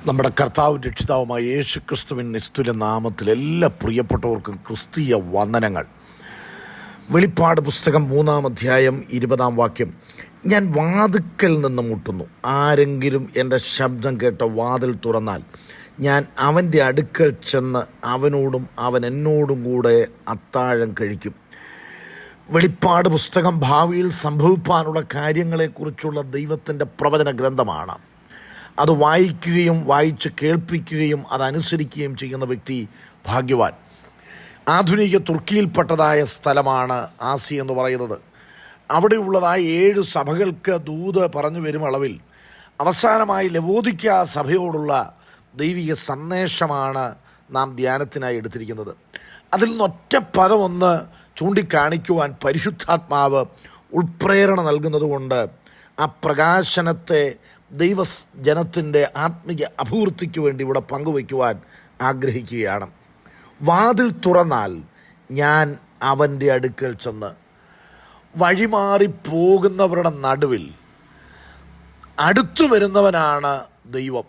നമ്മുടെ കർത്താവ് രക്ഷിതാവുമായ യേശു ക്രിസ്തുവിൻ നിസ്തുല നാമത്തിൽ എല്ലാ പ്രിയപ്പെട്ടവർക്കും ക്രിസ്തീയ വന്ദനങ്ങൾ. വെളിപ്പാട് പുസ്തകം 3-ാം അധ്യായം 20-ാം വാക്യം. ഞാൻ വാതിൽക്കൽ നിന്ന് മുട്ടുന്നു, ആരെങ്കിലും എൻ്റെ ശബ്ദം കേട്ട് വാതിൽ തുറന്നാൽ ഞാൻ അവൻ്റെ അടുക്കൽ ചെന്ന് അവനോടും അവൻ എന്നോടും കൂടെ അത്താഴം കഴിക്കും. വെളിപ്പാട് പുസ്തകം ഭാവിയിൽ സംഭവിക്കാനുള്ള കാര്യങ്ങളെക്കുറിച്ചുള്ള ദൈവത്തിൻ്റെ പ്രവചന ഗ്രന്ഥമാണ്. അത് വായിക്കുകയും വായിച്ച് കേൾപ്പിക്കുകയും അതനുസരിക്കുകയും ചെയ്യുന്ന വ്യക്തി ഭാഗ്യവാൻ. ആധുനിക തുർക്കിയിൽപ്പെട്ടതായ സ്ഥലമാണ് ആസി എന്ന് പറയുന്നത്. അവിടെയുള്ളതായ 7 സഭകൾക്ക് ദൂത് പറഞ്ഞു വരും അളവിൽ അവസാനമായി ലവോദിക്ക സഭയോടുള്ള ദൈവിക സന്ദേശമാണ് നാം ധ്യാനത്തിനായി എടുത്തിരിക്കുന്നത്. അതിൽ നിന്നൊറ്റ പദമൊന്ന് ചൂണ്ടിക്കാണിക്കുവാൻ പരിശുദ്ധാത്മാവ് ഉൾപ്രേരണ നൽകുന്നതുകൊണ്ട് ആ പ്രകാശനത്തെ ദൈവജനത്തിൻ്റെ ആത്മീയ അഭിവൃദ്ധിക്ക് വേണ്ടി ഇവിടെ പങ്കുവയ്ക്കുവാൻ ആഗ്രഹിക്കുകയാണ്. വാതിൽ തുറന്നാൽ ഞാൻ അവൻ്റെ അടുക്കൽ ചെന്ന്. വഴിമാറിപ്പോകുന്നവരുടെ നടുവിൽ അടുത്തു വരുന്നവനാണ് ദൈവം.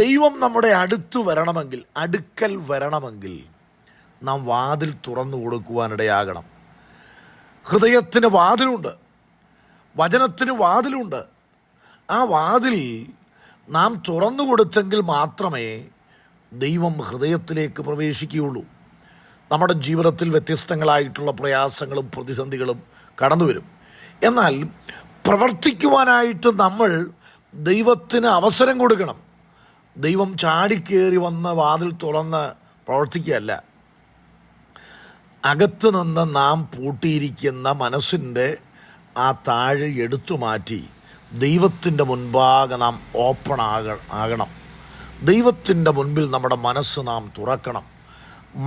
ദൈവം നമ്മുടെ അടുത്ത് വരണമെങ്കിൽ, അടുക്കൽ വരണമെങ്കിൽ നാം വാതിൽ തുറന്നു കൊടുക്കുവാനിടയാകണം. ഹൃദയത്തിന് വാതിലുണ്ട്, വചനത്തിന് വാതിലുണ്ട്. ആ വാതിൽ നാം തുറന്നു കൊടുത്തെങ്കിൽ മാത്രമേ ദൈവം ഹൃദയത്തിലേക്ക് പ്രവേശിക്കുകയുള്ളൂ. നമ്മുടെ ജീവിതത്തിൽ വ്യത്യസ്തങ്ങളായിട്ടുള്ള പ്രയാസങ്ങളും പ്രതിസന്ധികളും കടന്നു വരും. എന്നാൽ പ്രവർത്തിക്കുവാനായിട്ട് നമ്മൾ ദൈവത്തിന് അവസരം കൊടുക്കണം. ദൈവം ചാടിക്കേറി വന്ന് വാതിൽ തുറന്ന് പ്രവർത്തിക്കുകയല്ല. അകത്ത് നിന്ന് നാം പൂട്ടിയിരിക്കുന്ന മനസ്സിൻ്റെ ആ താഴെ എടുത്തു മാറ്റി ദൈവത്തിൻ്റെ മുൻപാകെ നാം ഓപ്പൺ ആകണം. ദൈവത്തിൻ്റെ മുൻപിൽ നമ്മുടെ മനസ്സ് നാം തുറക്കണം.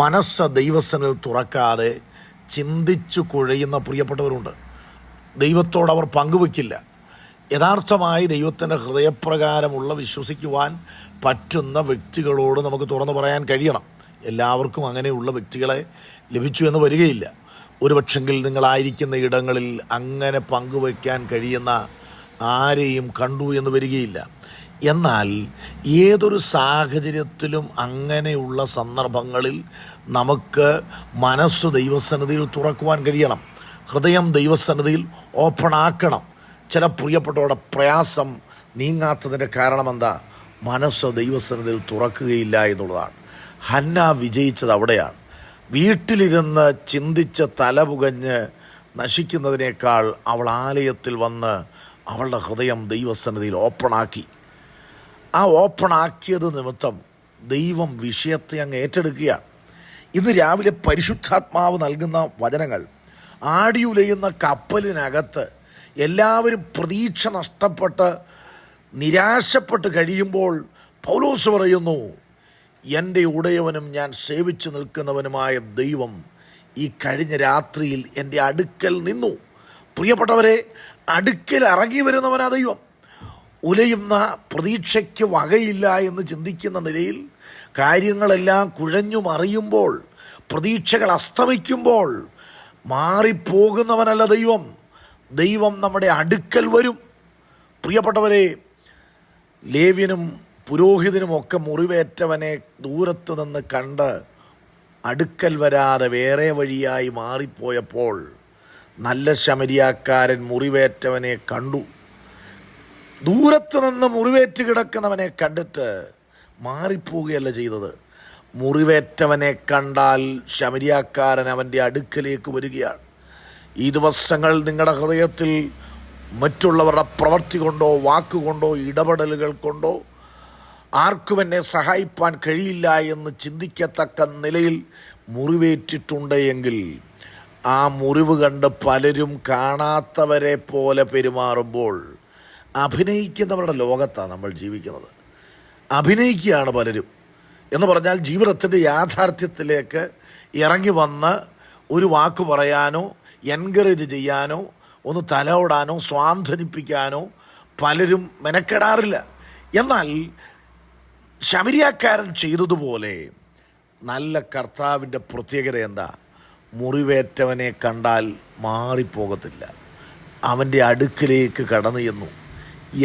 മനസ്സ് ദൈവസനിൽ തുറക്കാതെ ചിന്തിച്ചു കുഴയുന്ന പ്രിയപ്പെട്ടവരുണ്ട്. ദൈവത്തോട് അവർ പങ്കുവയ്ക്കില്ല. യഥാർത്ഥമായി ദൈവത്തിൻ്റെ ഹൃദയപ്രകാരമുള്ള വിശ്വസിക്കുവാൻ പറ്റുന്ന വ്യക്തികളോട് നമുക്ക് തുറന്നു പറയാൻ കഴിയണം. എല്ലാവർക്കും അങ്ങനെയുള്ള വ്യക്തികളെ ലഭിച്ചു എന്ന് വരികയില്ല. ഒരുപക്ഷെങ്കിൽ നിങ്ങളായിരിക്കുന്ന ഇടങ്ങളിൽ അങ്ങനെ പങ്കുവയ്ക്കാൻ കഴിയുന്ന ആരെയും കണ്ടു എന്ന് വരികയില്ല. എന്നാൽ ഏതൊരു സാഹചര്യത്തിലും അങ്ങനെയുള്ള സന്ദർഭങ്ങളിൽ നമുക്ക് മനസ്സ് ദൈവസന്നിധിയിൽ തുറക്കുവാൻ കഴിയണം. ഹൃദയം ദൈവസന്നിധിയിൽ ഓപ്പൺ ആക്കണം. ചില പ്രിയപ്പെട്ടവരുടെ പ്രയാസം നീങ്ങാത്തതിൻ്റെ കാരണം എന്താ? മനസ്സ് ദൈവസന്നിധിയിൽ തുറക്കുകയില്ല എന്നുള്ളതാണ്. ഹന്ന വിജയിച്ചത് അവിടെയാണ്. വീട്ടിലിരുന്ന് ചിന്തിച്ച് തലപുകഞ്ഞ് നശിക്കുന്നതിനേക്കാൾ അവൾ ആലയത്തിൽ വന്ന് അവളുടെ ഹൃദയം ദൈവസന്നിധിയിൽ ഓപ്പണാക്കി. ആ ഓപ്പണാക്കിയത് നിമിത്തം ദൈവം വിഷയത്തെ അങ്ങ് ഏറ്റെടുക്കുകയാണ്. ഇന്ന് രാവിലെ പരിശുദ്ധാത്മാവ് നൽകുന്ന വചനങ്ങൾ, ആടിയുലയുന്ന കപ്പലിനകത്ത് എല്ലാവരും പ്രതീക്ഷ നഷ്ടപ്പെട്ട് നിരാശപ്പെട്ട് കഴിയുമ്പോൾ പൗലോസ് പറയുന്നു, എൻ്റെ ഉടയവനും ഞാൻ സേവിച്ചു നിൽക്കുന്നവനുമായ ദൈവം ഈ കഴിഞ്ഞ രാത്രിയിൽ എൻ്റെ അടുക്കൽ നിന്നു. പ്രിയപ്പെട്ടവരെ, അടുക്കൽ ഇറങ്ങി വരുന്നവനാ ദൈവം. ഉലയുന്ന പ്രതീക്ഷയ്ക്ക് വകയില്ല എന്ന് ചിന്തിക്കുന്ന നിലയിൽ കാര്യങ്ങളെല്ലാം കുഴഞ്ഞു മറിയുമ്പോൾ, പ്രതീക്ഷകൾ അസ്തമിക്കുമ്പോൾ മാറിപ്പോകുന്നവനല്ല ദൈവം. ദൈവം നമ്മുടെ അടുക്കൽ വരും. പ്രിയപ്പെട്ടവരെ, ലേവ്യനും പുരോഹിതനും ഒക്കെ മുറിവേറ്റവനെ ദൂരത്ത് നിന്ന് കണ്ട് അടുക്കൽ വരാതെ വേറെ വഴിയായി മാറിപ്പോയപ്പോൾ നല്ല ശമരിയാക്കാരൻ മുറിവേറ്റവനെ കണ്ടു. ദൂരത്ത് നിന്ന് മുറിവേറ്റ് കിടക്കുന്നവനെ കണ്ടിട്ട് മാറിപ്പോവുകയല്ല ചെയ്തത്. മുറിവേറ്റവനെ കണ്ടാൽ ശമരിയാക്കാരൻ അവൻ്റെ അടുക്കലേക്ക് വരികയാണ്. ഈ ദിവസങ്ങൾ നിങ്ങളുടെ ഹൃദയത്തിൽ മറ്റുള്ളവരുടെ പ്രവൃത്തി കൊണ്ടോ വാക്കുകൊണ്ടോ ഇടപെടലുകൾ കൊണ്ടോ ആർക്കും എന്നെ സഹായിപ്പാൻ കഴിയില്ല എന്ന് ചിന്തിക്കത്തക്ക നിലയിൽ മുറിവേറ്റിട്ടുണ്ട് എങ്കിൽ ആ മുറിവ് കണ്ട് പലരും കാണാത്തവരെ പോലെ പെരുമാറുമ്പോൾ അഭിനയിക്കുന്നവരുടെ ലോകത്താണ് നമ്മൾ ജീവിക്കുന്നത്. അഭിനയിക്കുകയാണ് പലരും. എന്ന് പറഞ്ഞാൽ ജീവിതത്തിൻ്റെ യാഥാർത്ഥ്യത്തിലേക്ക് ഇറങ്ങി വന്ന് ഒരു വാക്ക് പറയാനോ എൻകറേജ് ചെയ്യാനോ ഒന്ന് തലോടാനോ സ്വാന്തനിപ്പിക്കാനോ പലരും മെനക്കെടാറില്ല. എന്നാൽ ശമരിയാക്കാരൻ ചെയ്തതുപോലെ നല്ല കർത്താവിൻ്റെ പ്രത്യേകത എന്താ? മുറിവേറ്റവനെ കണ്ടാൽ മാറിപ്പോകത്തില്ല. അവൻ്റെ അടുക്കിലേക്ക് കടന്നു ചെന്നു,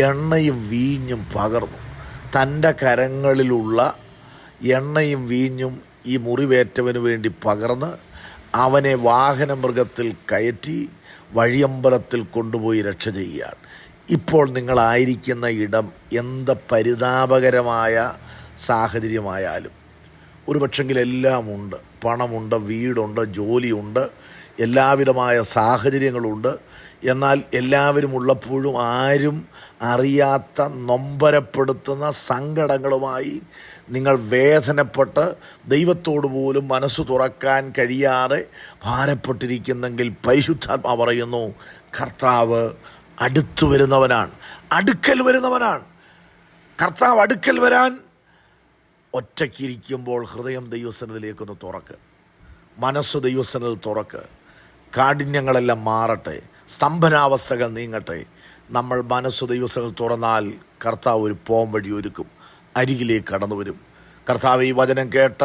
എണ്ണയും വീഞ്ഞും പകർന്നു, തൻ്റെ കരങ്ങളിലുള്ള എണ്ണയും വീഞ്ഞും ഈ മുറിവേറ്റവന് വേണ്ടി പകർന്ന് അവനെ വാഹനമൃഗത്തിൽ കയറ്റി വഴിയമ്പലത്തിൽ കൊണ്ടുപോയി രക്ഷ ചെയ്യുകയാണ്. ഇപ്പോൾ നിങ്ങളായിരിക്കുന്ന ഇടം എന്ത് പരിതാപകരമായ സാഹചര്യമായാലും, ഒരു പക്ഷെങ്കിൽ എല്ലാം ഉണ്ട്, പണമുണ്ട്, വീടുണ്ട്, ജോലിയുണ്ട്, എല്ലാവിധമായ സാഹചര്യങ്ങളുണ്ട്. എന്നാൽ എല്ലാവരും ഉള്ളപ്പോഴും ആരും അറിയാത്ത നൊമ്പരപ്പെടുത്തുന്ന സങ്കടങ്ങളുമായി നിങ്ങൾ വേദനപ്പെട്ട് ദൈവത്തോട് പോലും മനസ്സ് തുറക്കാൻ കഴിയാതെ ഭാരപ്പെട്ടിരിക്കുന്നെങ്കിൽ പരിശുദ്ധാത്മാവ് പറയുന്നു, കർത്താവ് അടുത്തു വരുന്നവനാണ്, അടുക്കൽ വരുന്നവനാണ്. കർത്താവ് അടുക്കൽ വരാൻ ഒറ്റയ്ക്കിരിക്കുമ്പോൾ ഹൃദയം ദൈവസന്നിധിയിലേക്കൊന്ന് തുറക്ക്, മനസ്സ് ദൈവസന്നിധി തുറക്ക്. കാഠിന്യങ്ങളെല്ലാം മാറട്ടെ, സ്തംഭനാവസ്ഥകൾ നീങ്ങട്ടെ. നമ്മൾ മനസ്സ് ദൈവസന്നിധി തുറന്നാൽ കർത്താവ് ഒരു പോം വഴി ഒരുക്കും, അരികിലേക്ക് കടന്നു വരും. കർത്താവ് ഈ വചനം കേട്ട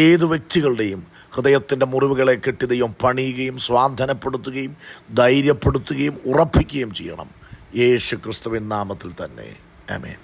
ഏതു വ്യക്തികളുടെയും ഹൃദയത്തിൻ്റെ മുറിവുകളെ കെട്ടി ദൈവം പണിയുകയും സ്വാന്തനപ്പെടുത്തുകയും ധൈര്യപ്പെടുത്തുകയും ഉറപ്പിക്കുകയും ചെയ്യണം. യേശു ക്രിസ്തുവിൻ നാമത്തിൽ തന്നെ. ആമേൻ.